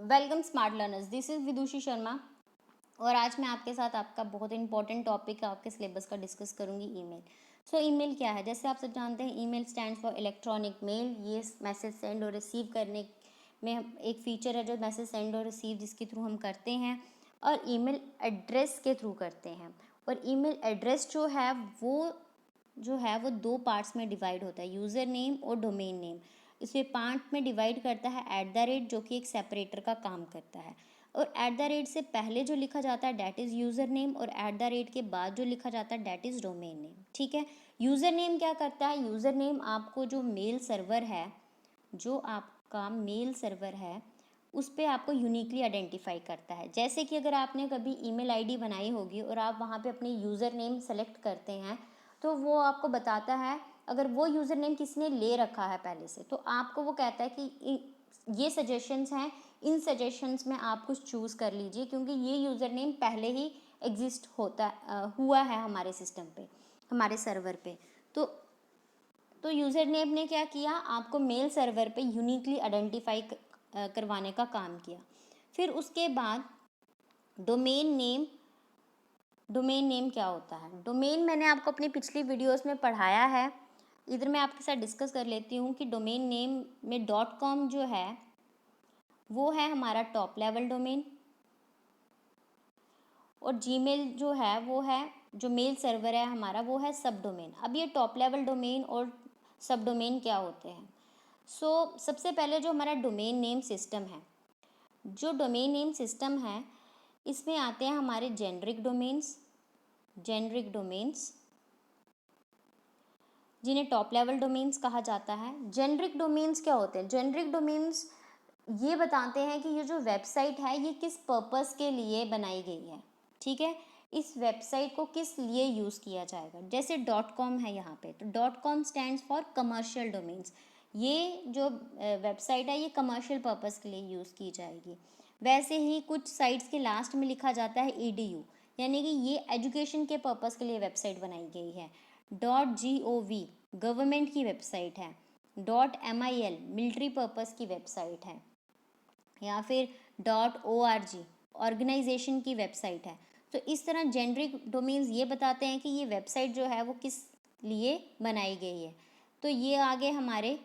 Welcome smart learners, this is Vidushi Sharma. और आज मैं आपके साथ आपका बहुत इंपॉर्टेंट टॉपिक आपके सिलेबस का डिस्कस करूंगी, ईमेल। ईमेल क्या है? जैसे आप सब जानते हैं, email stands for electronic mail. ये मैसेज सेंड और रिसीव करने में एक फीचर है जो मैसेज सेंड और रिसीव जिसके थ्रू हम करते हैं, और ईमेल एड्रेस के थ्रू करते हैं। और ईमेल एड्रेस जो है वो दो पार्ट्स में डिवाइड होता है, यूज़र नेम और डोमेन नेम। इसे पार्ट में डिवाइड करता है @ जो कि एक सेपरेटर का काम करता है। और @ से पहले जो लिखा जाता है डैट इज़ यूज़र नेम, और @ के बाद जो लिखा जाता है डैट इज़ डोमेन नेम। ठीक है। यूज़र नेम क्या करता है? यूज़र नेम आपको जो मेल सर्वर है, जो आपका मेल सर्वर है, उस पर आपको यूनिकली आइडेंटिफाई करता है। जैसे कि अगर आपने कभी ईमेल आईडी बनाई होगी और आप वहाँ पे अपनी यूज़र नेम सेलेक्ट करते हैं, तो वो आपको बताता है, अगर वो यूज़र नेम किसी ने ले रखा है पहले से, तो आपको वो कहता है कि ये सजेशंस हैं, इन सजेशंस में आप कुछ चूज़ कर लीजिए, क्योंकि ये यूज़र नेम पहले ही एग्जिस्ट हुआ है हमारे सिस्टम पे, हमारे सर्वर पे। तो यूज़र नेम ने क्या किया? आपको मेल सर्वर पे यूनिकली आइडेंटिफाई करवाने का काम किया। फिर उसके बाद डोमेन नेम क्या होता है? डोमेन मैंने आपको अपनी पिछली वीडियोस में पढ़ाया है, इधर मैं आपके साथ डिस्कस कर लेती हूँ कि डोमेन नेम में .com जो है वो है हमारा टॉप लेवल डोमेन, और जीमेल जो है वो है, जो मेल सर्वर है हमारा, वो है सब डोमेन। अब ये टॉप लेवल डोमेन और सब डोमेन क्या होते हैं? सबसे पहले जो हमारा डोमेन नेम सिस्टम है, जो डोमेन नेम सिस्टम है, इसमें आते हैं हमारे जेनरिक डोमेन्स जिन्हें टॉप लेवल डोमेन्स कहा जाता है। जेनरिक डोमेन्स क्या होते हैं? जेनरिक डोमेन्स ये बताते हैं कि ये जो वेबसाइट है ये किस पर्पस के लिए बनाई गई है। ठीक है, इस वेबसाइट को किस लिए यूज़ किया जाएगा। जैसे .com है यहाँ पे, तो .com stands for commercial domains. ये जो वेबसाइट है ये कमर्शियल पर्पस के लिए यूज़ की जाएगी। वैसे ही कुछ साइट्स के लास्ट में लिखा जाता है edu, यानी कि ये एजुकेशन के पर्पस के लिए वेबसाइट बनाई गई है। .gov गवर्नमेंट की वेबसाइट है। .mil मिलिट्री पर्पस की वेबसाइट है, या फिर .org ऑर्गेनाइजेशन की वेबसाइट है। तो इस तरह जेनरिक डोमेन्स ये बताते हैं कि ये वेबसाइट जो है वो किस लिए बनाई गई है। तो ये आगे हमारे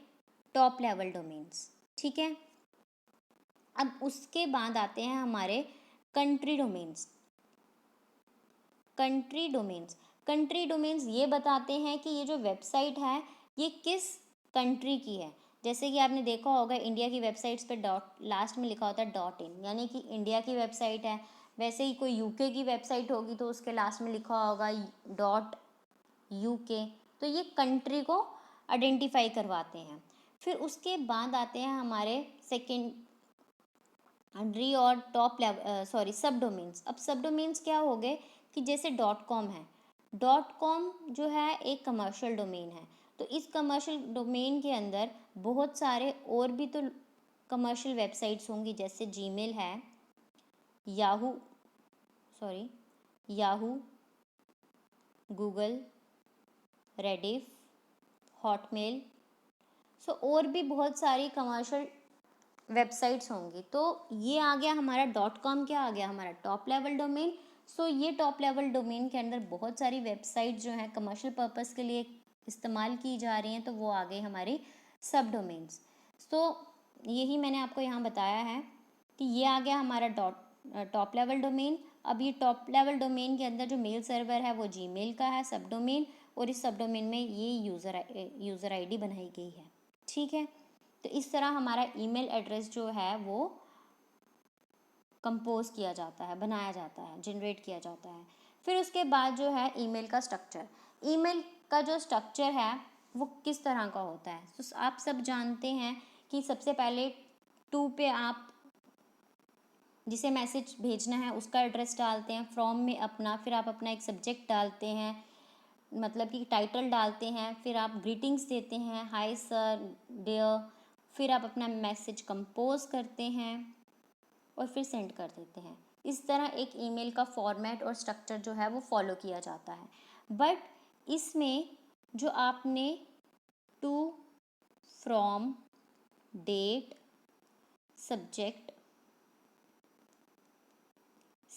टॉप लेवल डोमेन्स। ठीक है। अब उसके बाद आते हैं हमारे कंट्री डोमेन्स ये बताते हैं कि ये जो वेबसाइट है ये किस कंट्री की है। जैसे कि आपने देखा होगा इंडिया की वेबसाइट्स पे लास्ट में लिखा होता है .in, यानी कि इंडिया की वेबसाइट है। वैसे ही कोई यूके की वेबसाइट होगी तो उसके लास्ट में लिखा होगा .uk। तो ये कंट्री को आइडेंटिफाई करवाते हैं। फिर उसके बाद आते हैं हमारे सेकेंडरी और सब डोमेन्स। अब सब डोमेन्स क्या हो गए कि जैसे .com है, .com जो है एक कमर्शियल डोमेन है। तो इस कमर्शियल डोमेन के अंदर बहुत सारे और भी तो कमर्शियल वेबसाइट्स होंगी, जैसे जीमेल है, याहू गूगल, रेडिफ, हॉटमेल, और भी बहुत सारी कमर्शियल वेबसाइट्स होंगी। तो ये आ गया हमारा .com, क्या आ गया हमारा टॉप लेवल डोमेन। ये टॉप लेवल डोमेन के अंदर बहुत सारी वेबसाइट जो हैं कमर्शियल पर्पस के लिए इस्तेमाल की जा रही हैं, तो वो आ गई हमारी सब डोमेन्स। यही मैंने आपको यहाँ बताया है कि ये आ गया हमारा टॉप लेवल डोमेन। अब ये टॉप लेवल डोमेन के अंदर जो मेल सर्वर है वो जीमेल का है, सब डोमेन, और इस सब डोमेन में ये यूज़र आईडी बनाई गई है। ठीक है। तो इस तरह हमारा ईमेल एड्रेस जो है वो कंपोज किया जाता है, बनाया जाता है, जनरेट किया जाता है। फिर उसके बाद जो है ईमेल का स्ट्रक्चर। ईमेल का जो स्ट्रक्चर है वो किस तरह का होता है? तो आप सब जानते हैं कि सबसे पहले टू पे आप जिसे मैसेज भेजना है उसका एड्रेस डालते हैं, फ्रॉम में अपना, फिर आप अपना एक सब्जेक्ट डालते हैं, मतलब कि टाइटल डालते हैं, फिर आप ग्रीटिंग्स देते हैं, हाय सर, डियर, फिर आप अपना मैसेज कंपोज करते हैं और फिर सेंड कर देते हैं। इस तरह एक ईमेल का फॉर्मेट और स्ट्रक्चर जो है वो फॉलो किया जाता है। बट इसमें जो आपने to, from, date, subject,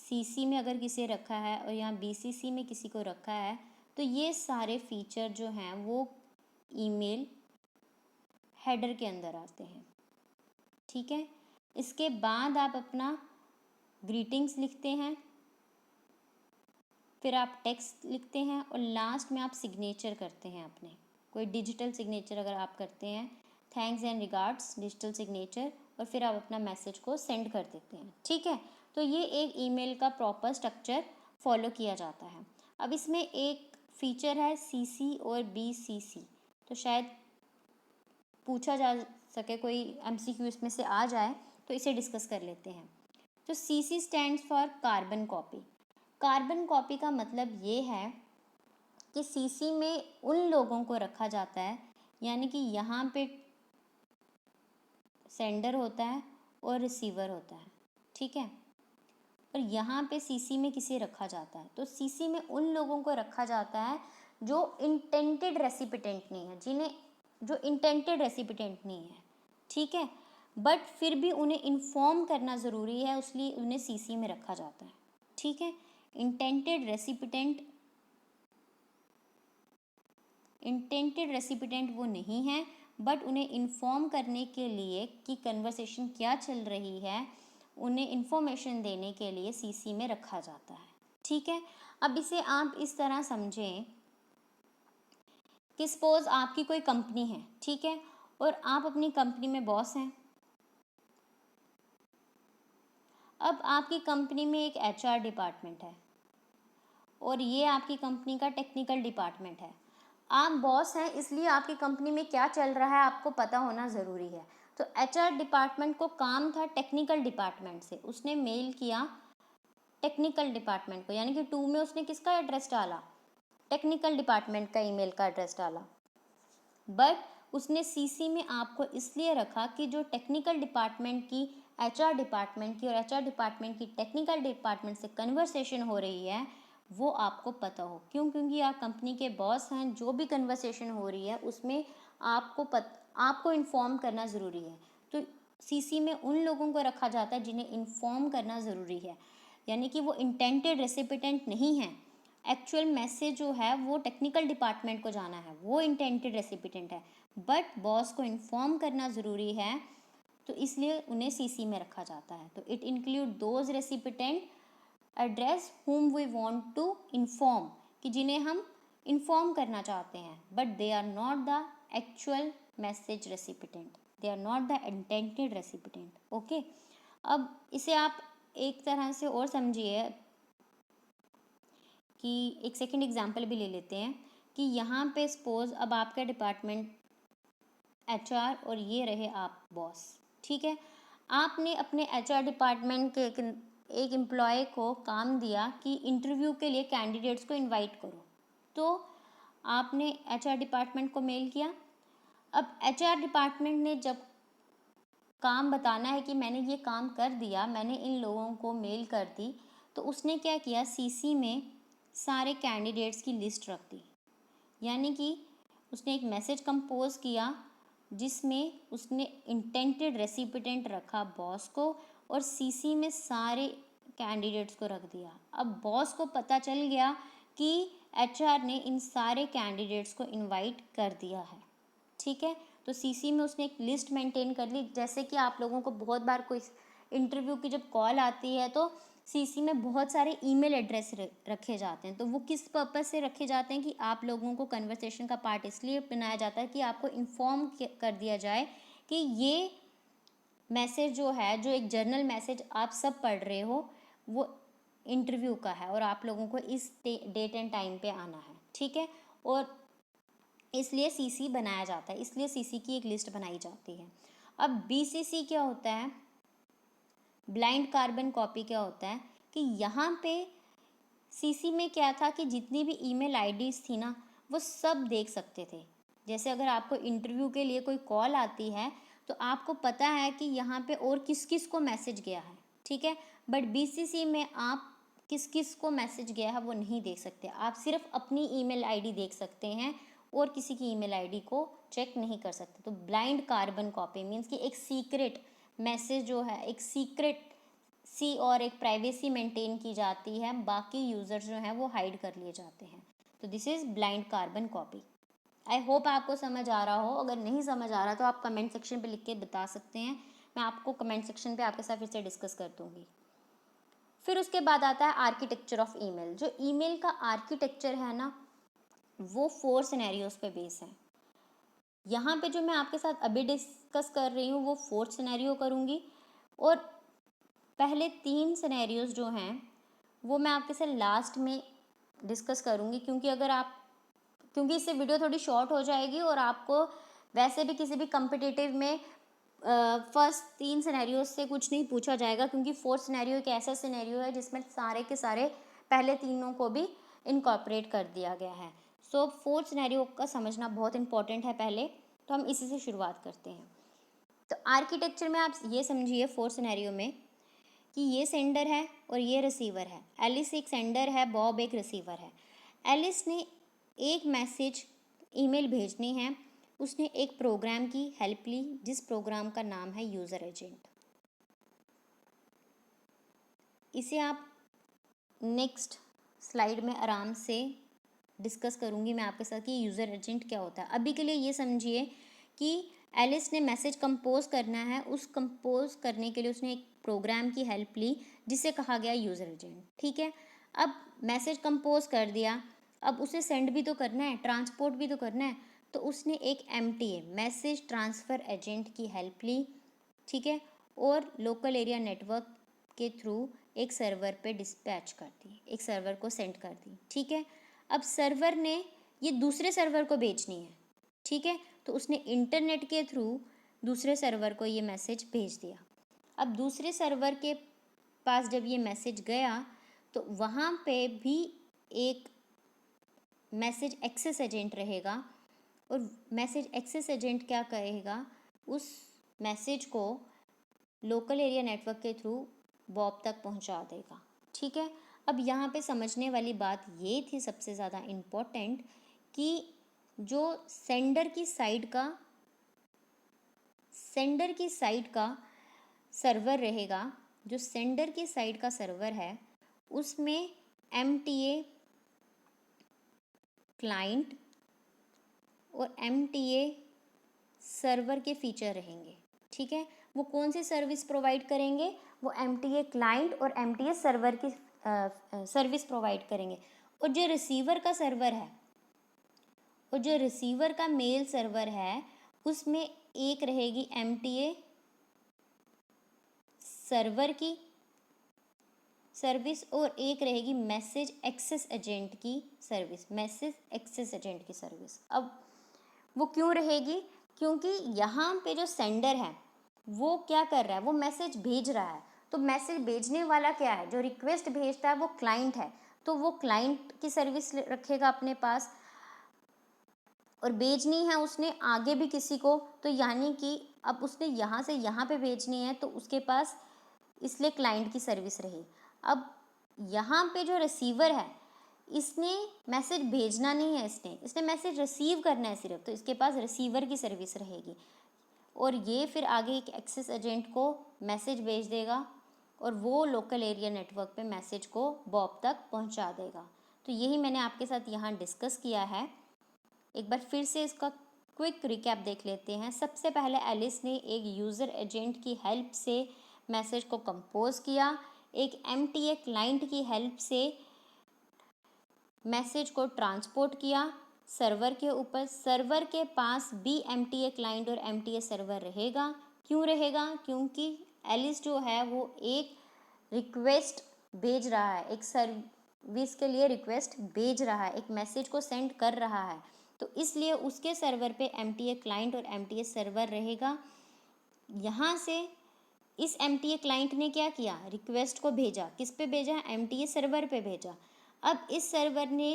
CC में अगर किसी रखा है और यहाँ बीसीसी में किसी को रखा है, तो ये सारे फीचर जो हैं वो ईमेल हेडर के अंदर आते हैं। ठीक है, इसके बाद आप अपना ग्रीटिंग्स लिखते हैं, फिर आप टेक्स्ट लिखते हैं और लास्ट में आप सिग्नेचर करते हैं अपने, कोई डिजिटल सिग्नेचर अगर आप करते हैं, thanks and regards digital signature, और फिर आप अपना मैसेज को सेंड कर देते हैं। ठीक है, तो ये एक ईमेल का प्रॉपर स्ट्रक्चर फॉलो किया जाता है। अब इसमें एक फीचर है सीसी और बीसीसी, तो शायद पूछा जा सके, कोई एमसीक्यू इसमें से आ जाए, तो इसे डिस्कस कर लेते हैं। तो CC stands for carbon copy. Carbon copy का मतलब ये है कि सीसी में उन लोगों को रखा जाता है, यानी कि यहाँ पे सेंडर होता है और रिसीवर होता है। ठीक है, और यहाँ पे सीसी में किसे रखा जाता है, तो सीसी में उन लोगों को रखा जाता है जो इंटेंटेड रेसिपिटेंट नहीं है, जो इंटेंटेड रेसिपिटेंट नहीं है। ठीक है, बट फिर भी उन्हें इन्फॉर्म करना ज़रूरी है, इसलिए उन्हें सीसी में रखा जाता है। ठीक है, इंटेंटेड रेसिपिटेंट वो नहीं है, बट उन्हें इन्फॉर्म करने के लिए कि कन्वर्सेशन क्या चल रही है, उन्हें इन्फॉर्मेशन देने के लिए सीसी में रखा जाता है। ठीक है, अब इसे आप इस तरह समझें कि सपोज आपकी कोई कंपनी है, ठीक है, और आप अपनी कंपनी में बॉस हैं। अब आपकी कंपनी में एक एचआर डिपार्टमेंट है और ये आपकी कंपनी का टेक्निकल डिपार्टमेंट है। आप बॉस हैं, इसलिए आपकी कंपनी में क्या चल रहा है आपको पता होना ज़रूरी है। तो एचआर डिपार्टमेंट को काम था टेक्निकल डिपार्टमेंट से, उसने मेल किया टेक्निकल डिपार्टमेंट को, यानी कि 2 में उसने किसका एड्रेस डाला, टेक्निकल डिपार्टमेंट का ईमेल का एड्रेस डाला। बट उसने सीसी में आपको इसलिए रखा कि जो टेक्निकल डिपार्टमेंट की एचआर डिपार्टमेंट की और एचआर डिपार्टमेंट की टेक्निकल डिपार्टमेंट से कन्वर्सेशन हो रही है वो आपको पता हो। क्यों? क्योंकि आप कंपनी के बॉस हैं, जो भी कन्वर्सेशन हो रही है उसमें आपको इन्फॉर्म करना ज़रूरी है। तो सीसी में उन लोगों को रखा जाता है जिन्हें इन्फॉर्म करना ज़रूरी है, यानी कि वो इंटेंटेड रेसिपिटेंट नहीं है। एक्चुअल मैसेज जो है वो टेक्निकल डिपार्टमेंट को जाना है, वो इंटेंटेड रेसिपिटेंट है, बट बॉस को इन्फॉर्म करना ज़रूरी है, तो इसलिए उन्हें सीसी में रखा जाता है। तो it include those recipient address whom we want to inform, कि जिन्हें हम इन्फॉर्म करना चाहते हैं, but they are not the actual message recipient, they are not the intended recipient. Okay, अब इसे आप एक तरह से और समझिए कि एक सेकंड एग्जांपल भी ले लेते हैं कि यहाँ पे सपोज अब आपका डिपार्टमेंट एचआर और ये रहे आप बॉस। ठीक है, आपने अपने एचआर डिपार्टमेंट के एक एम्प्लॉय को काम दिया कि इंटरव्यू के लिए कैंडिडेट्स को इनवाइट करो। तो आपने एचआर डिपार्टमेंट को मेल किया। अब एचआर डिपार्टमेंट ने जब काम बताना है कि मैंने ये काम कर दिया, मैंने इन लोगों को मेल कर दी, तो उसने क्या किया, सीसी में सारे कैंडिडेट्स की लिस्ट रख दी। यानी कि उसने एक मैसेज कंपोज किया जिसमें उसने इंटेंटेड रेसिपिटेंट रखा बॉस को और सीसी में सारे कैंडिडेट्स को रख दिया। अब बॉस को पता चल गया कि एचआर ने इन सारे कैंडिडेट्स को इनवाइट कर दिया है। ठीक है, तो सीसी में उसने एक लिस्ट मेंटेन कर ली। जैसे कि आप लोगों को बहुत बार कोई इंटरव्यू की जब कॉल आती है तो सीसी में बहुत सारे ईमेल एड्रेस रखे जाते हैं। तो वो किस पर्पस से रखे जाते हैं कि आप लोगों को कन्वर्सेशन का पार्ट इसलिए बनाया जाता है कि आपको इन्फॉर्म कर दिया जाए कि ये मैसेज जो है, जो एक जर्नल मैसेज आप सब पढ़ रहे हो, वो इंटरव्यू का है और आप लोगों को इस डेट एंड टाइम पे आना है। ठीक है, और इसलिए सीसी बनाया जाता है, इसलिए सीसी की एक लिस्ट बनाई जाती है। अब बीसीसी क्या होता है, ब्लाइंड कार्बन कॉपी क्या होता है कि यहाँ पे सीसी में क्या था कि जितनी भी ईमेल आईडीज़ थी ना वो सब देख सकते थे। जैसे अगर आपको इंटरव्यू के लिए कोई कॉल आती है तो आपको पता है कि यहाँ पे और किस किस को मैसेज गया है। ठीक है, बट बीसीसी में आप किस किस को मैसेज गया है वो नहीं देख सकते, आप सिर्फ अपनी ईमेल आईडी देख सकते हैं और किसी की ईमेल आईडी को चेक नहीं कर सकते। तो ब्लाइंड कार्बन कॉपी मीन्स कि एक सीक्रेट मैसेज जो है, एक सीक्रेट और एक प्राइवेसी मेंटेन की जाती है, बाकी यूज़र्स जो हैं वो हाइड कर लिए जाते हैं। तो this is blind carbon copy. I hope आपको समझ आ रहा हो। अगर नहीं समझ आ रहा तो आप कमेंट सेक्शन पे लिख के बता सकते हैं, मैं आपको कमेंट सेक्शन पे आपके साथ फिर से डिस्कस कर दूँगी। फिर उसके बाद आता है आर्किटेक्चर ऑफ ईमेल। जो ईमेल का आर्किटेक्चर है ना, वो 4 सिनेरियोज़ पे बेस है। यहाँ पे जो मैं आपके साथ अभी डिस्कस कर रही हूँ वो 4th सिनेरियो करूँगी, और पहले 3 सिनेरियोज़ जो हैं वो मैं आपके साथ लास्ट में डिस्कस करूँगी, क्योंकि इससे वीडियो थोड़ी शॉर्ट हो जाएगी, और आपको वैसे भी किसी भी कम्पिटिटिव में फर्स्ट 3 सिनेरियोज से कुछ नहीं पूछा जाएगा, क्योंकि 4th सिनेरियो एक ऐसा सिनेरियो है जिसमें सारे के सारे पहले तीनों को भी इनकॉर्पोरेट कर दिया गया है। सो 4th सिनेरियो का समझना बहुत इंपॉर्टेंट है पहले, तो हम इसी से शुरुआत करते हैं। तो आर्किटेक्चर में आप ये समझिए 4th सिनेरियो में कि ये सेंडर है और ये रिसीवर है। एलिस एक सेंडर है, बॉब एक रिसीवर है। एलिस ने एक मैसेज ईमेल भेजनी है, उसने एक प्रोग्राम की हेल्प ली जिस प्रोग्राम का नाम है यूज़र एजेंट। इसे आप नेक्स्ट स्लाइड में आराम से डिस्कस करूँगी मैं आपके साथ कि यूज़र एजेंट क्या होता है। अभी के लिए ये समझिए कि एलिस ने मैसेज कंपोज करना है, उस कंपोज करने के लिए उसने एक प्रोग्राम की हेल्प ली जिसे कहा गया यूज़र एजेंट। ठीक है, अब मैसेज कंपोज कर दिया, अब उसे सेंड भी तो करना है, ट्रांसपोर्ट भी तो करना है, तो उसने एक MTA मैसेज ट्रांसफ़र एजेंट की हेल्प ली। ठीक है, और लोकल एरिया नेटवर्क के थ्रू एक सर्वर पे डिस्पैच कर दी, एक सर्वर को सेंड कर दी। ठीक है, अब सर्वर ने ये दूसरे सर्वर को भेजनी है। ठीक है, तो उसने इंटरनेट के थ्रू दूसरे सर्वर को ये मैसेज भेज दिया। अब दूसरे सर्वर के पास जब ये मैसेज गया तो वहाँ पे भी एक मैसेज एक्सेस एजेंट रहेगा, और मैसेज एक्सेस एजेंट क्या करेगा, उस मैसेज को लोकल एरिया नेटवर्क के थ्रू बॉब तक पहुंचा देगा। ठीक है, अब यहाँ पे समझने वाली बात ये थी सबसे ज़्यादा इम्पोर्टेंट कि जो सेंडर की साइड का सर्वर रहेगा, जो सेंडर की साइड का सर्वर है उसमें MTA क्लाइंट और MTA सर्वर के फीचर रहेंगे। ठीक है, वो कौन सी सर्विस प्रोवाइड करेंगे, वो MTA क्लाइंट और MTA सर्वर की सर्विस प्रोवाइड करेंगे। और जो रिसीवर का सर्वर है, और जो रिसीवर का मेल सर्वर है, उसमें एक रहेगी MTA सर्वर की सर्विस और एक रहेगी मैसेज एक्सेस एजेंट की सर्विस। अब वो क्यों रहेगी, क्योंकि यहाँ पे जो सेंडर है वो क्या कर रहा है, वो मैसेज भेज रहा है। तो मैसेज भेजने वाला क्या है, जो रिक्वेस्ट भेजता है वो क्लाइंट है, तो वो क्लाइंट की सर्विस रखेगा अपने पास, और भेजनी है उसने आगे भी किसी को, तो यानी कि अब उसने यहाँ से यहाँ पे भेजनी है तो उसके पास इसलिए क्लाइंट की सर्विस रही। अब यहाँ पे जो रिसीवर है इसने मैसेज भेजना नहीं है, इसने मैसेज रिसीव करना है सिर्फ, तो इसके पास रिसीवर की सर्विस रहेगी, और ये फिर आगे एक एक्सेस एजेंट को मैसेज भेज देगा और वो लोकल एरिया नेटवर्क पे मैसेज को बॉब तक पहुंचा देगा। तो यही मैंने आपके साथ यहाँ डिस्कस किया है। एक बार फिर से इसका क्विक रिकैप देख लेते हैं। सबसे पहले एलिस ने एक यूज़र एजेंट की हेल्प से मैसेज को कंपोज किया, एक MTA क्लाइंट की हेल्प से मैसेज को ट्रांसपोर्ट किया सर्वर के ऊपर। सर्वर के पास भी MTA क्लाइंट और MTA सर्वर रहेगा। क्यों रहेगा, क्योंकि एलिस जो है वो एक रिक्वेस्ट भेज रहा है, एक सर्विस के लिए रिक्वेस्ट भेज रहा है, एक मैसेज को सेंड कर रहा है, तो इसलिए उसके सर्वर पे MTA क्लाइंट और MTA सर्वर रहेगा। यहाँ से इस MTA क्लाइंट ने क्या किया, रिक्वेस्ट को भेजा, किस पे भेजा, MTA सर्वर पे भेजा। अब इस सर्वर ने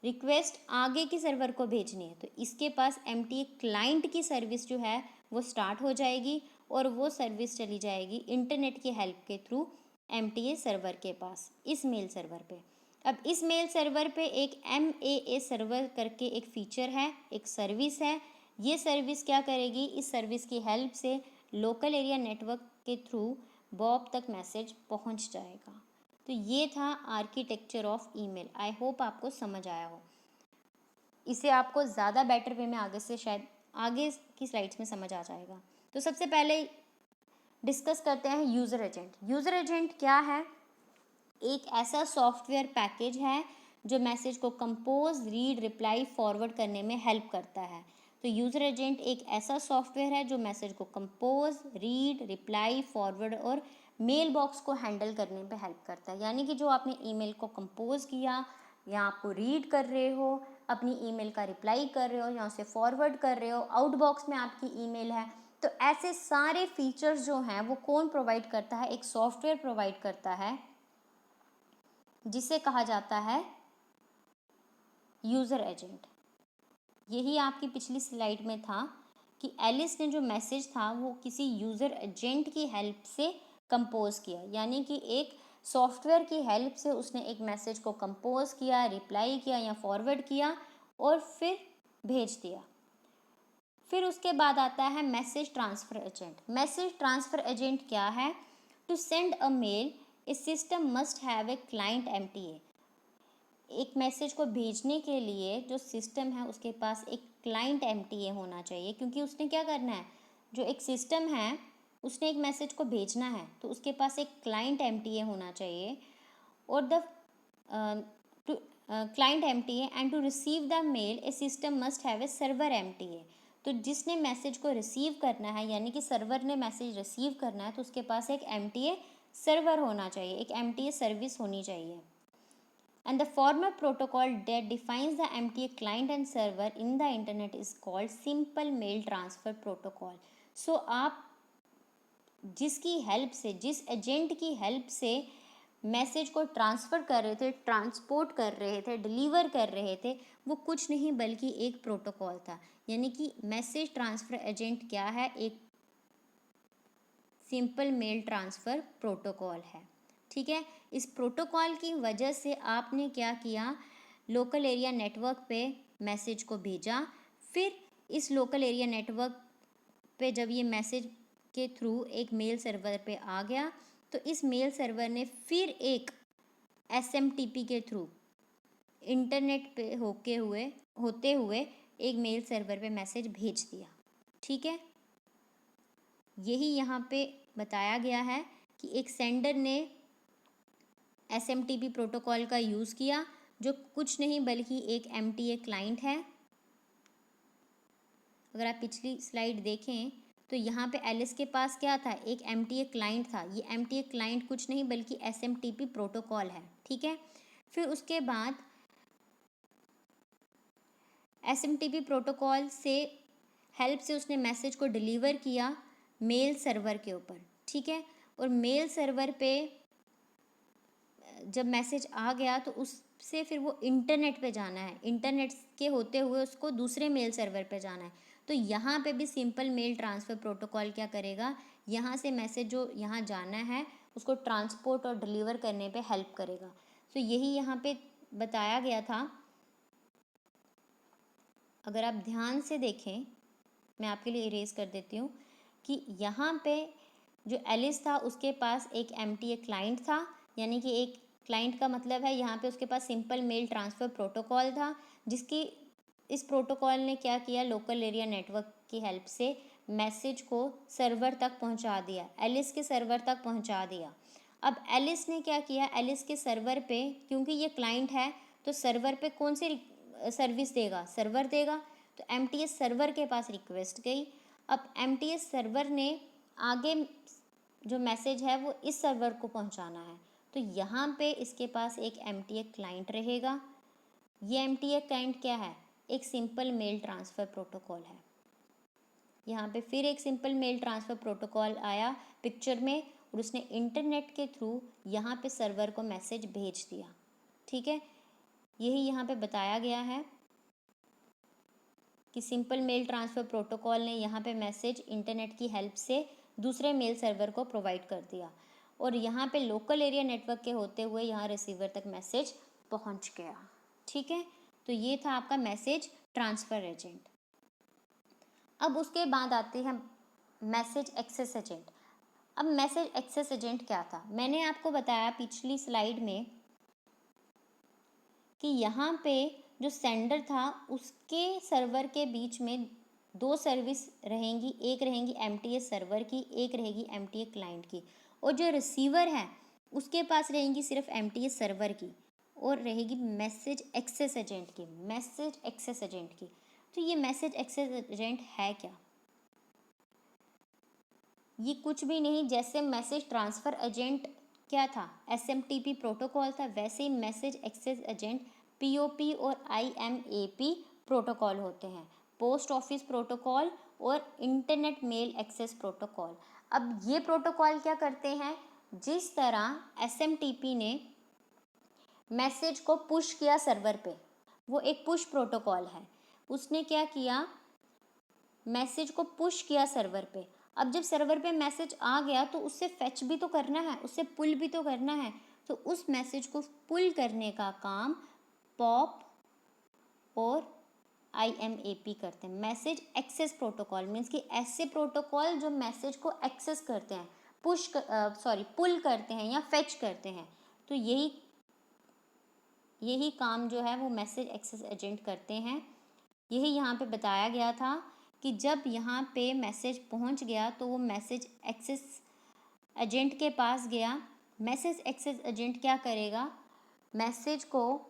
रिक्वेस्ट आगे की सर्वर को भेजनी है, तो इसके पास MTA क्लाइंट की सर्विस जो है वो स्टार्ट हो जाएगी, और वो सर्विस चली जाएगी इंटरनेट की हेल्प के थ्रू MTA सर्वर के पास, इस मेल सर्वर पे। अब इस मेल सर्वर पे एक MAA सर्वर करके एक फीचर है, एक सर्विस है। ये सर्विस क्या करेगी, इस सर्विस की हेल्प से लोकल एरिया नेटवर्क के थ्रू बॉब तक मैसेज पहुंच जाएगा। तो ये था architecture of email. I hope आपको समझ आया हो। इसे आपको ज़्यादा बेटर वे में आगे से शायद आगे की स्लाइड्स में समझ आ जाएगा। तो सबसे पहले डिस्कस करते हैं यूज़र एजेंट। यूज़र एजेंट क्या है? एक ऐसा सॉफ्टवेयर पैकेज है जो मैसेज को कंपोज, रीड, रिप्लाई, फॉरवर्ड करने में हेल्प करता है। तो यूज़र एजेंट एक ऐसा सॉफ्टवेयर है जो मैसेज को कंपोज, रीड, रिप्लाई, फॉरवर्ड और मेल बॉक्स को हैंडल करने पे हेल्प करता है। यानी कि जो आपने ईमेल को कंपोज किया या आपको रीड कर रहे हो, अपनी ईमेल का रिप्लाई कर रहे हो या उसे फॉरवर्ड कर रहे हो, आउटबॉक्स में आपकी ईमेल है, तो ऐसे सारे फीचर्स जो हैं वो कौन प्रोवाइड करता है? एक सॉफ्टवेयर प्रोवाइड करता है जिसे कहा जाता है यूज़र एजेंट। यही आपकी पिछली स्लाइड में था कि एलिस ने जो मैसेज था वो किसी यूज़र एजेंट की हेल्प से कंपोज किया, यानी कि एक सॉफ्टवेयर की हेल्प से उसने एक मैसेज को कंपोज किया, रिप्लाई किया या फॉरवर्ड किया और फिर भेज दिया। फिर उसके बाद आता है message transfer agent. Message transfer agent क्या है? To send a mail a system must have a client MTA. एक मैसेज को भेजने के लिए जो सिस्टम है उसके पास एक क्लाइंट एमटीए होना चाहिए, क्योंकि उसने क्या करना है, जो एक सिस्टम है उसने एक मैसेज को भेजना है तो उसके पास एक क्लाइंट एमटीए होना चाहिए। और the client MTA and to receive the mail a system must have a server MTA. तो जिसने मैसेज को रिसीव करना है, यानी कि सर्वर ने मैसेज रिसीव करना है, तो उसके पास एक एमटीए सर्वर होना चाहिए, एक एमटीए सर्विस होनी चाहिए। And the former protocol that defines the MTA client and server in the internet is called Simple Mail Transfer Protocol. So आप जिसकी हेल्प से, जिस एजेंट की हेल्प से मैसेज को ट्रांसफ़र कर रहे थे, ट्रांसपोर्ट कर रहे थे, डिलीवर कर रहे थे, वो कुछ नहीं बल्कि एक प्रोटोकॉल था। यानी कि मैसेज ट्रांसफ़र एजेंट क्या है? एक सिंपल मेल ट्रांसफ़र प्रोटोकॉल है। ठीक है, इस प्रोटोकॉल की वजह से आपने क्या किया, लोकल एरिया नेटवर्क पे मैसेज को भेजा। फिर इस लोकल एरिया नेटवर्क पे जब ये मैसेज के थ्रू एक मेल सर्वर पे आ गया, तो इस मेल सर्वर ने फिर एक एसएमटीपी के थ्रू इंटरनेट पे होते हुए एक मेल सर्वर पे मैसेज भेज दिया। ठीक है, यही यहाँ पे बताया गया है कि एक सेंडर ने एसएमटीपी प्रोटोकॉल का यूज़ किया, जो कुछ नहीं बल्कि एक एमटीए क्लाइंट है। अगर आप पिछली स्लाइड देखें तो यहाँ पे एलिस के पास क्या था? एक एमटीए क्लाइंट था। ये एमटीए क्लाइंट कुछ नहीं बल्कि एसएमटीपी प्रोटोकॉल है। ठीक है, फिर उसके बाद एसएमटीपी प्रोटोकॉल से हेल्प से उसने मैसेज को डिलीवर किया मेल सर्वर के ऊपर। ठीक है, और मेल सर्वर पे जब मैसेज आ गया तो उससे फिर वो इंटरनेट पे जाना है, इंटरनेट के होते हुए उसको दूसरे मेल सर्वर पे जाना है। तो यहाँ पे भी सिंपल मेल ट्रांसफ़र प्रोटोकॉल क्या करेगा, यहाँ से मैसेज जो यहाँ जाना है उसको ट्रांसपोर्ट और डिलीवर करने पे हेल्प करेगा। तो यही यहाँ पे बताया गया था। अगर आप ध्यान से देखें, मैं आपके लिए इरेज कर देती हूँ कि यहाँ पे जो एलिस था उसके पास एक एमटीए क्लाइंट था, यानी कि एक क्लाइंट का मतलब है यहाँ पे उसके पास सिंपल मेल ट्रांसफ़र प्रोटोकॉल था, जिसकी इस प्रोटोकॉल ने क्या किया, लोकल एरिया नेटवर्क की हेल्प से मैसेज को सर्वर तक पहुँचा दिया, एलिस के सर्वर तक पहुँचा दिया। अब एलिस ने क्या किया, एलिस के सर्वर पे, क्योंकि ये क्लाइंट है तो सर्वर पे कौन सी सर्विस देगा, सर्वर देगा। तो एमटीएस सर्वर के पास रिक्वेस्ट गई। अब एमटीएस सर्वर ने आगे जो मैसेज है वो इस सर्वर को पहुंचाना है, तो यहाँ पे इसके पास एक एमटीए क्लाइंट रहेगा। ये एमटीए क्लाइंट क्या है? एक सिंपल मेल ट्रांसफ़र प्रोटोकॉल है। यहाँ पे फिर एक सिंपल मेल ट्रांसफ़र प्रोटोकॉल आया पिक्चर में और उसने इंटरनेट के थ्रू यहाँ पे सर्वर को मैसेज भेज दिया। ठीक है, यही यहाँ पे बताया गया है कि सिंपल मेल ट्रांसफ़र प्रोटोकॉल ने यहाँ पे मैसेज इंटरनेट की हेल्प से दूसरे मेल सर्वर को प्रोवाइड कर दिया और यहाँ पे लोकल एरिया नेटवर्क के होते हुए यहाँ रिसीवर तक मैसेज पहुँच गया। ठीक है, तो ये था आपका मैसेज ट्रांसफ़र एजेंट। अब उसके बाद आते हैं मैसेज एक्सेस एजेंट। अब मैसेज एक्सेस एजेंट क्या था? मैंने आपको बताया पिछली स्लाइड में कि यहाँ पे जो सेंडर था उसके सर्वर के बीच में दो सर्विस रहेंगी, एक रहेंगी एमटीएस सर्वर की, एक रहेगी एमटीएस क्लाइंट की, और जो रिसीवर है उसके पास रहेंगी सिर्फ एमटीएस सर्वर की और रहेगी मैसेज एक्सेस एजेंट की, मैसेज एक्सेस एजेंट की। तो ये मैसेज एक्सेस एजेंट है क्या? ये कुछ भी नहीं, जैसे मैसेज ट्रांसफ़र एजेंट क्या था, एसएमटीपी प्रोटोकॉल था, वैसे ही मैसेज एक्सेस एजेंट पीओपी और आईएमएपी प्रोटोकॉल होते हैं, पोस्ट ऑफिस प्रोटोकॉल और इंटरनेट मेल एक्सेस प्रोटोकॉल। अब ये प्रोटोकॉल क्या करते हैं? जिस तरह एसएमटीपी ने मैसेज को पुश किया सर्वर पे, वो एक पुश प्रोटोकॉल है, उसने क्या किया, मैसेज को पुश किया सर्वर पे। अब जब सर्वर पे मैसेज आ गया तो उससे फेच भी तो करना है, उससे पुल भी तो करना है, तो उस मैसेज को पुल करने का काम पॉप और आईएमएपी करते हैं। मैसेज एक्सेस प्रोटोकॉल मीन्स कि ऐसे प्रोटोकॉल जो मैसेज को एक्सेस करते हैं, पुल करते हैं या फेच करते हैं। तो यही काम जो है वो मैसेज एक्सेस एजेंट करते हैं। यही यहाँ पे बताया गया था कि जब यहाँ पे मैसेज पहुँच गया तो वो मैसेज एक्सेस एजेंट के पास गया। मैसेज एक्सेस एजेंट क्या करेगा, मैसेज को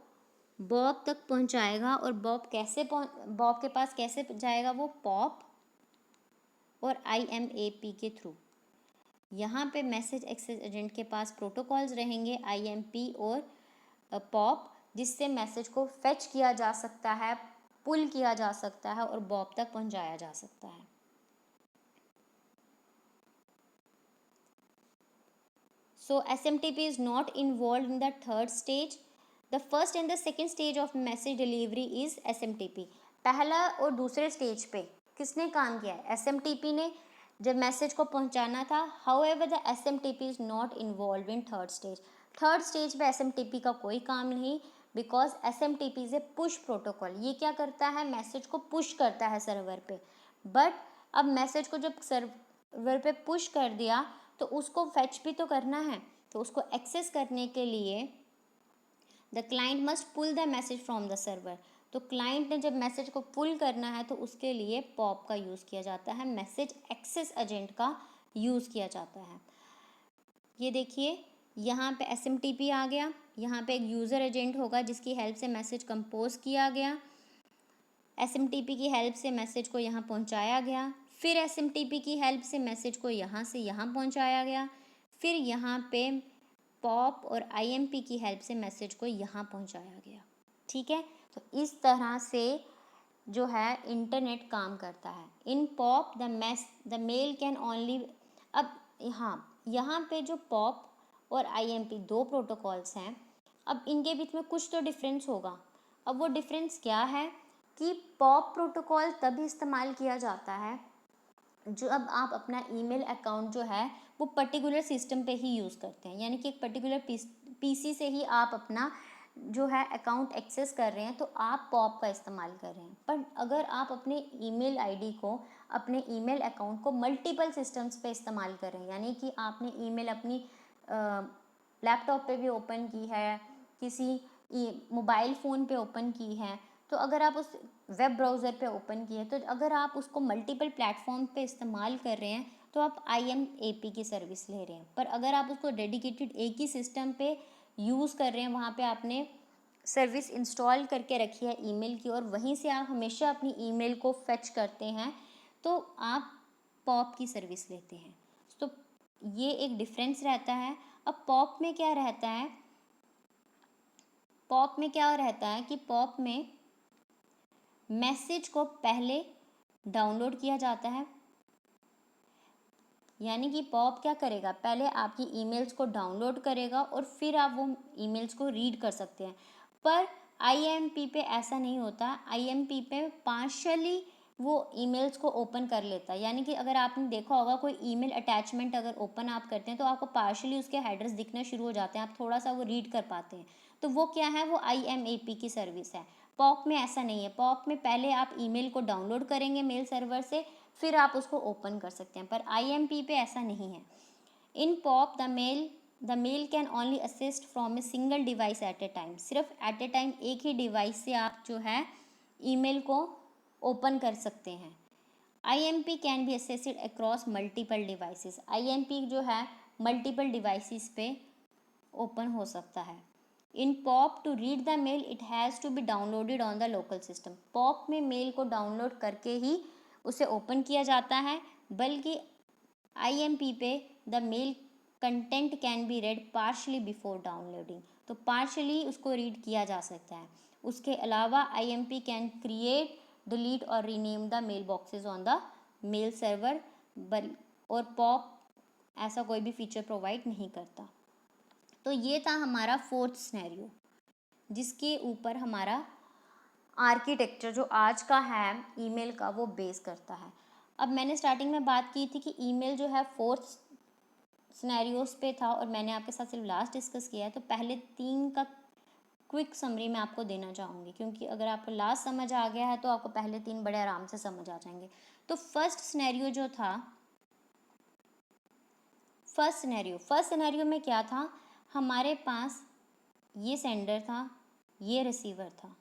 बॉब तक पहुँचाएगा, और बॉब के पास कैसे जाएगा, वो पॉप और आईएमएपी के थ्रू। यहाँ पे मैसेज एक्सेस एजेंट के पास प्रोटोकॉल्स रहेंगे आईएमपी और पॉप, जिससे मैसेज को फेच किया जा सकता है, पुल किया जा सकता है और बॉब तक पहुंचाया जा सकता है। So SMTP is not involved in the third stage. The first and the second stage of message delivery is SMTP. पहला और दूसरे स्टेज पे किसने काम किया है? SMTP ने, जब मैसेज को पहुंचाना था। However, the SMTP is not involved in third stage. Third stage पे SMTP का कोई काम नहीं, because SMTP is a push protocol. ये क्या करता है, मैसेज को पुश करता है सर्वर पे। बट अब मैसेज को जब सर्वर पे पुश कर दिया तो उसको फेच भी तो करना है, तो उसको एक्सेस करने के लिए the client must pull the message from the server. तो क्लाइंट ने जब मैसेज को पुल करना है तो उसके लिए पॉप का यूज़ किया जाता है, मैसेज एक्सेस एजेंट का यूज़ किया जाता है। ये देखिए यहाँ पे SMTP आ गया, यहाँ पे एक यूज़र एजेंट होगा जिसकी हेल्प से मैसेज कंपोज किया गया, SMTP की हेल्प से मैसेज को यहाँ पहुँचाया गया, फिर SMTP की हेल्प से मैसेज को यहाँ से यहाँ पहुँचाया गया, फिर यहाँ पे पॉप और IMP की हेल्प से मैसेज को यहाँ पहुँचाया गया। ठीक है, तो इस तरह से जो है इंटरनेट काम करता है। In POP the mail can only, अब यहाँ पे जो पॉप और IMP दो प्रोटोकॉल्स हैं, अब इनके बीच में कुछ तो डिफरेंस होगा। अब वो डिफरेंस क्या है कि पॉप प्रोटोकॉल तभी इस्तेमाल किया जाता है जो अब आप अपना ईमेल अकाउंट जो है वो पर्टिकुलर सिस्टम पे ही यूज़ करते हैं, यानी कि एक पर्टिकुलर पीसी से ही आप अपना जो है अकाउंट एक्सेस कर रहे हैं, तो आप पॉप का इस्तेमाल कर रहे हैं। पर अगर आप अपने ईमेल आईडी को, अपने ईमेल अकाउंट को मल्टीपल सिस्टम्स पे इस्तेमाल कर रहे हैं, यानी कि आपने ईमेल अपनी लैपटॉप पे भी ओपन की है, किसी मोबाइल फ़ोन पे ओपन की है, तो अगर आप उस वेब ब्राउज़र पे ओपन किए, तो अगर आप उसको मल्टीपल प्लेटफॉर्म पे इस्तेमाल कर रहे हैं तो आप IMAP की सर्विस ले रहे हैं। पर अगर आप उसको डेडिकेटेड एक ही सिस्टम पे यूज़ कर रहे हैं, वहाँ पे आपने सर्विस इंस्टॉल करके रखी है ईमेल की और वहीं से आप हमेशा अपनी ईमेल को फेच करते हैं, तो आप पॉप की सर्विस लेते हैं। तो ये एक डिफरेंस रहता है। अब पॉप में क्या रहता है, कि पॉप में मैसेज को पहले डाउनलोड किया जाता है, यानी कि पॉप क्या करेगा, पहले आपकी ईमेल्स को डाउनलोड करेगा और फिर आप वो ईमेल्स को रीड कर सकते हैं। पर IMP पे ऐसा नहीं होता। IMP पे पार्शली वो ईमेल्स को ओपन कर लेता है, यानी कि अगर आपने देखा होगा कोई ईमेल अटैचमेंट अगर ओपन आप करते हैं तो आपको पार्शली उसके हेडर्स दिखना शुरू हो जाते हैं, आप थोड़ा सा वो रीड कर पाते हैं, तो वो क्या है, वो IMAP की सर्विस है। पॉप में ऐसा नहीं है। पॉप में पहले आप ईमेल को डाउनलोड करेंगे मेल सर्वर से, फिर आप उसको ओपन कर सकते हैं, पर IMP पे ऐसा नहीं है। In POP the mail can only assist from a single device at a time. सिर्फ एट ए टाइम एक ही डिवाइस से आप जो है ईमेल को ओपन कर सकते हैं। IMP can be assessed across multiple devices. IMP जो है मल्टीपल डिवाइसेस पे ओपन हो सकता है। In POP to read the mail it has to be downloaded on the local system. POP में मेल को डाउनलोड करके ही उसे ओपन किया जाता है, बल्कि IMP पे the mail content can be read partially before downloading. तो पार्शली उसको रीड किया जा सकता है। उसके अलावा IMP कैन क्रिएट, डिलीट और rename the mail boxes on the mail server, और पॉप ऐसा कोई भी फीचर प्रोवाइड नहीं करता। तो ये था हमारा फोर्थ सिनेरियो, जिसके ऊपर हमारा आर्किटेक्चर जो आज का है ईमेल का वो बेस करता है। अब मैंने स्टार्टिंग में बात की थी कि ईमेल जो है फोर्थ सिनेरियोस पे था, और मैंने आपके साथ सिर्फ लास्ट डिस्कस किया है। तो पहले 3 का क्विक समरी मैं आपको देना चाहूँगी, क्योंकि अगर आपको लास्ट समझ आ गया है तो आपको पहले 3 बड़े आराम से समझ आ जाएंगे। तो फर्स्ट सिनेरियो जो था, फर्स्ट सिनेरियो में क्या था, हमारे पास ये सेंडर था, ये रिसीवर था।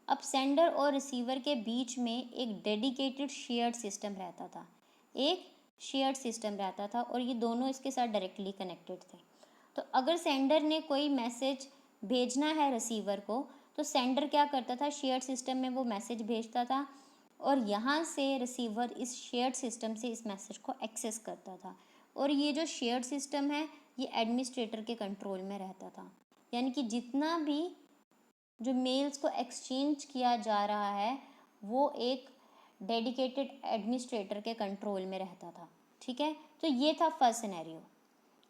अब सेंडर और रिसीवर के बीच में एक डेडिकेटेड शेयर्ड सिस्टम रहता था, और ये दोनों इसके साथ डायरेक्टली कनेक्टेड थे। तो अगर सेंडर ने कोई मैसेज भेजना है रिसीवर को, तो सेंडर क्या करता था, शेयर्ड सिस्टम में वो मैसेज भेजता था, और यहाँ से रिसीवर इस शेयर्ड सिस्टम से इस मैसेज को एक्सेस करता था। और ये जो शेयर्ड सिस्टम है ये एडमिनिस्ट्रेटर के कंट्रोल में रहता था, यानी कि जितना भी जो मेल्स को एक्सचेंज किया जा रहा है वो एक डेडिकेटेड एडमिनिस्ट्रेटर के कंट्रोल में रहता था। ठीक है, तो ये था फर्स्ट सिनेरियो,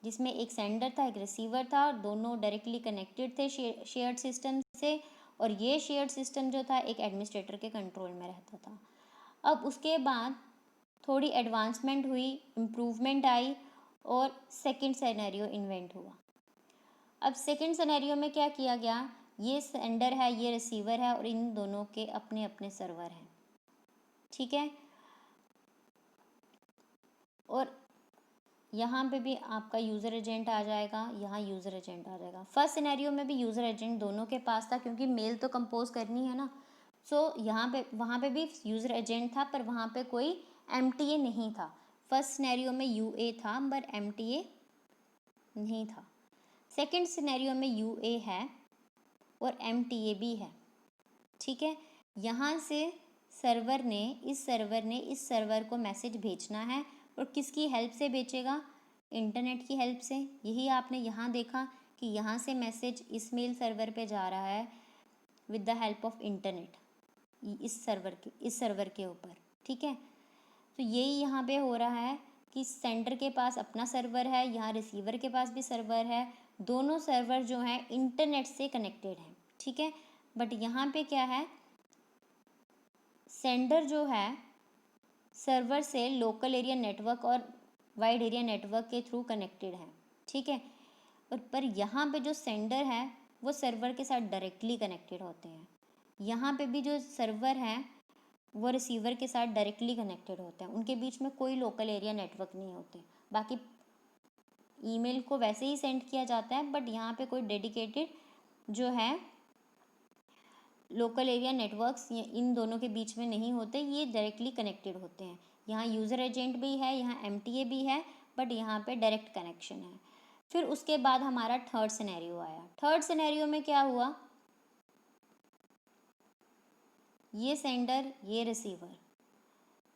जिसमें एक सेंडर था, एक रिसीवर था, दोनों डायरेक्टली कनेक्टेड थे शेयर्ड सिस्टम से, और ये शेयर्ड सिस्टम जो था एक एडमिनिस्ट्रेटर के कंट्रोल में रहता था। अब उसके बाद थोड़ी एडवांसमेंट हुई, इम्प्रूवमेंट आई, और सेकंड सिनेरियो इन्वेंट हुआ। अब सेकंड सिनेरियो में क्या किया गया, ये सेंडर है, ये रिसीवर है, और इन दोनों के अपने अपने सर्वर हैं। ठीक है, और यहाँ पे भी आपका यूज़र एजेंट आ जाएगा, यहाँ यूज़र एजेंट आ जाएगा। फर्स्ट सिनेरियो में भी यूज़र एजेंट दोनों के पास था, क्योंकि मेल तो कंपोज करनी है ना। सो यहाँ पे वहाँ पे भी यूज़र एजेंट था, पर वहाँ पे कोई MTA नहीं था। फर्स्ट सिनेरियो में UA था, पर MTA नहीं था। सेकंड सिनेरियो में UA है और MTA भी है। ठीक है, यहाँ से इस सर्वर को मैसेज भेजना है, और किसकी हेल्प से भेजेगा, इंटरनेट की हेल्प से। यही आपने यहाँ देखा कि यहाँ से मैसेज इस मेल सर्वर पे जा रहा है with the help of internet, इस सर्वर के ऊपर। ठीक है, तो यही यहाँ पे हो रहा है कि सेंडर के पास अपना सर्वर है, यहाँ रिसीवर के पास भी सर्वर है, दोनों सर्वर जो हैं इंटरनेट से कनेक्टेड हैं। ठीक है, बट यहाँ पे क्या है, सेंडर जो है सर्वर से लोकल एरिया नेटवर्क और वाइड एरिया नेटवर्क के थ्रू कनेक्टेड है। ठीक है, और पर यहाँ पे जो सेंडर है वो सर्वर के साथ डायरेक्टली कनेक्टेड होते हैं। यहाँ पे भी जो सर्वर हैं वो रिसीवर के साथ डायरेक्टली कनेक्टेड होते हैं, उनके बीच में कोई लोकल एरिया नेटवर्क नहीं होते। बाकी ईमेल को वैसे ही सेंड किया जाता है, बट यहाँ पे कोई डेडिकेटेड जो है लोकल एरिया नेटवर्क्स इन दोनों के बीच में नहीं होते, ये डायरेक्टली कनेक्टेड होते हैं। यहाँ यूज़र एजेंट भी है, यहाँ MTA भी है, बट यहाँ पे डायरेक्ट कनेक्शन है। फिर उसके बाद हमारा थर्ड सिनेरियो आया। थर्ड सिनेरियो में क्या हुआ, ये सेंडर, ये रिसीवर,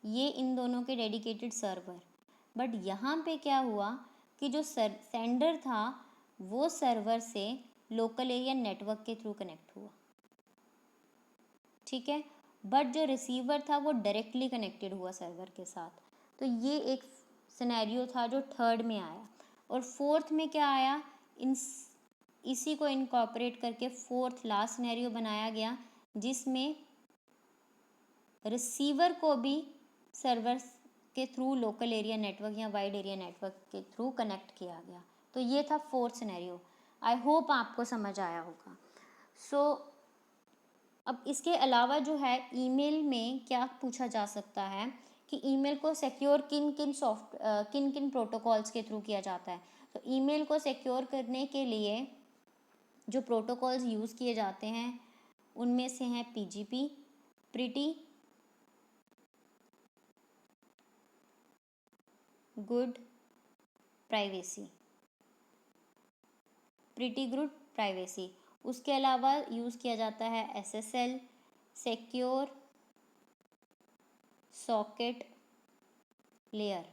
ये इन दोनों के डेडिकेटेड सर्वर, बट यहाँ पे क्या हुआ कि जो सेंडर था वो सर्वर से लोकल एरिया नेटवर्क के थ्रू कनेक्ट हुआ। ठीक है, बट जो रिसीवर था वो डायरेक्टली कनेक्टेड हुआ सर्वर के साथ। तो ये एक सिनेरियो था जो थर्ड में आया। और फोर्थ में क्या आया, इसी को इनकॉर्पोरेट करके फोर्थ लास्ट सिनेरियो बनाया गया, जिसमें रिसीवर को भी सर्वर के थ्रू लोकल एरिया नेटवर्क या वाइड एरिया नेटवर्क के थ्रू कनेक्ट किया गया। तो ये था फोर्थ सिनेरियो। आई होप आपको समझ आया होगा। अब इसके अलावा जो है ईमेल में क्या पूछा जा सकता है, कि ईमेल को सिक्योर किन किन प्रोटोकॉल्स के थ्रू किया जाता है। तो ईमेल को सिक्योर करने के लिए जो प्रोटोकॉल्स यूज़ किए जाते हैं उनमें से हैं PGP, pretty good privacy, pretty good privacy. उसके अलावा यूज़ किया जाता है SSL, secure socket layer,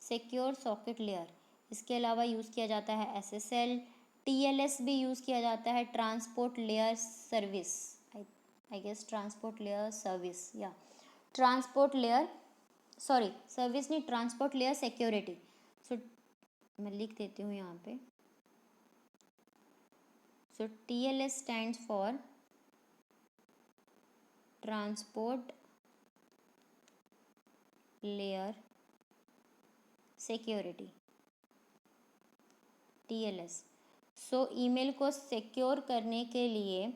secure socket layer. इसके अलावा यूज़ किया जाता है एसएसएल, टीएलएस भी यूज़ किया जाता है, transport layer service, I guess transport layer service या ट्रांसपोर्ट लेयर, सॉरी सर्विस नहीं, ट्रांसपोर्ट लेयर सिक्योरिटी। सो मैं लिख देती हूँ यहाँ पे। So TLS stands for transport layer security, TLS। So email को सिक्योर करने के लिए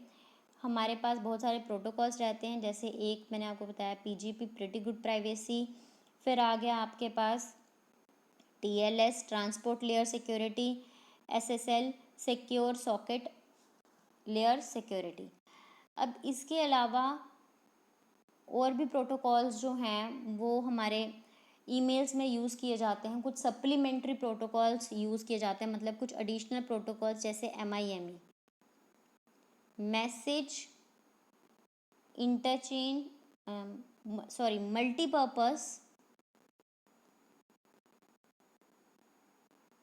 हमारे पास बहुत सारे प्रोटोकॉल्स रहते हैं, जैसे एक मैंने आपको बताया पीजीपी, प्रिटी गुड प्राइवेसी, फिर आ गया आपके पास TLS transport layer security, SSL secure socket layer security. अब इसके अलावा और भी प्रोटोकॉल्स जो हैं वो हमारे ईमेल्स में यूज़ किए जाते हैं। कुछ सप्लीमेंट्री प्रोटोकॉल्स यूज़ किए जाते हैं, मतलब कुछ एडिशनल प्रोटोकॉल्स, जैसे MIME, message interchange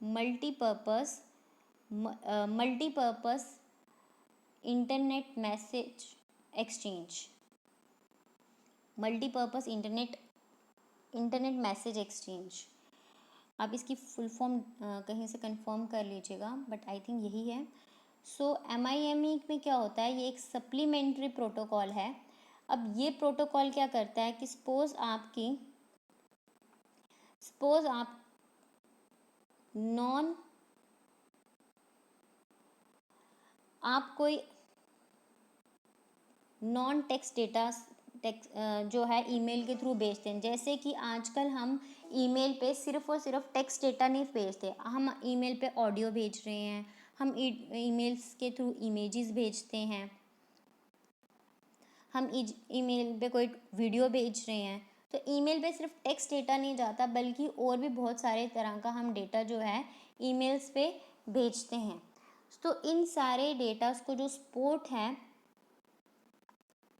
multipurpose internet message exchange, multipurpose internet message exchange. आप इसकी फुल फॉर्म कहीं से कंफर्म कर लीजिएगा, बट आई थिंक यही है। सो MIME में क्या होता है, ये एक सप्लीमेंट्री प्रोटोकॉल है। अब ये प्रोटोकॉल क्या करता है कि सपोज आप कोई नॉन टेक्स्ट डेटा जो है ईमेल के थ्रू भेजते हैं, जैसे कि आजकल हम ईमेल पे सिर्फ और सिर्फ टेक्स्ट डेटा नहीं भेजते, हम ईमेल पे ऑडियो भेज रहे हैं, हम ईमेल्स के थ्रू इमेजेस भेजते हैं, हम ईमेल पे कोई वीडियो भेज रहे हैं। तो ईमेल पे सिर्फ टेक्स्ट डेटा नहीं जाता, बल्कि और भी बहुत सारे तरह का हम डेटा जो है ईमेल्स पे भेजते हैं। तो इन सारे डेटास को जो सपोर्ट है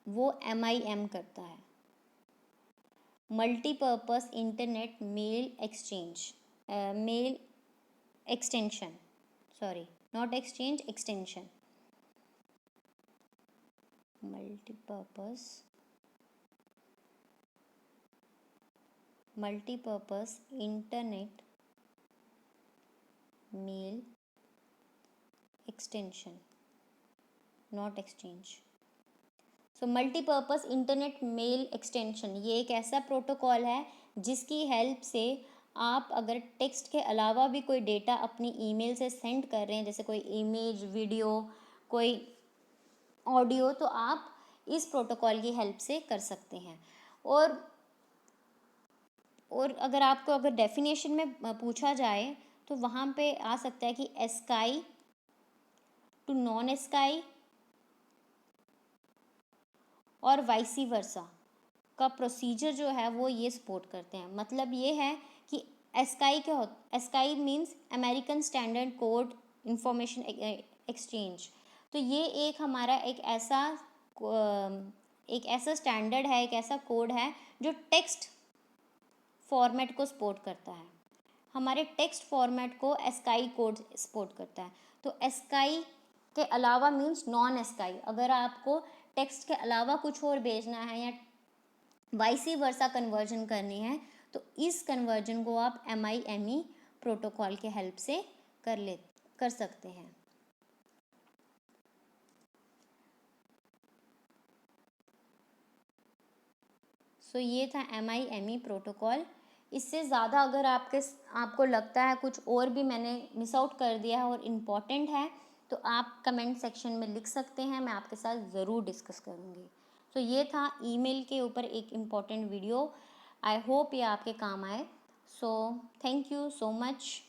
वो MIM करता है, multipurpose internet mail extension, sorry not exchange, extension, multipurpose internet mail extension, not exchange. So multipurpose internet mail extension ये एक ऐसा प्रोटोकॉल है जिसकी हेल्प से आप अगर टेक्स्ट के अलावा भी कोई डेटा अपनी ईमेल से सेंड कर रहे हैं, जैसे कोई इमेज, वीडियो, कोई ऑडियो, तो आप इस प्रोटोकॉल की हेल्प से कर सकते हैं। और अगर आपको डेफिनेशन में पूछा जाए तो वहाँ पे आ सकता है कि एस्काई टू नॉन एस्काई और वाइसी वर्सा का प्रोसीजर जो है वो ये सपोर्ट करते हैं। मतलब ये है कि एस्काई क्या होता है, ASCII means American standard code information exchange. तो ये एक हमारा एक ऐसा स्टैंडर्ड है, एक ऐसा कोड है जो टेक्स्ट फॉर्मेट को सपोर्ट करता है। हमारे टेक्स्ट फॉर्मेट को एस्काई कोड सपोर्ट करता है। तो एस्काई के अलावा मीन्स नॉन एस्काई, अगर आपको टेक्स्ट के अलावा कुछ और भेजना है या वाइसी वर्सा कन्वर्जन करनी है, तो इस कन्वर्जन को आप MIME प्रोटोकॉल के हेल्प से कर सकते हैं। सो ये था MIME प्रोटोकॉल। इससे ज़्यादा अगर आपको लगता है कुछ और भी मैंने मिस आउट कर दिया है और इम्पॉर्टेंट है, तो आप कमेंट सेक्शन में लिख सकते हैं, मैं आपके साथ ज़रूर डिस्कस करूँगी। तो ये था ईमेल के ऊपर एक इम्पॉर्टेंट वीडियो। आई होप ये आपके काम आए. So thank you so much.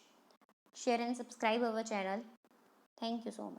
Share and subscribe our channel. Thank you so much.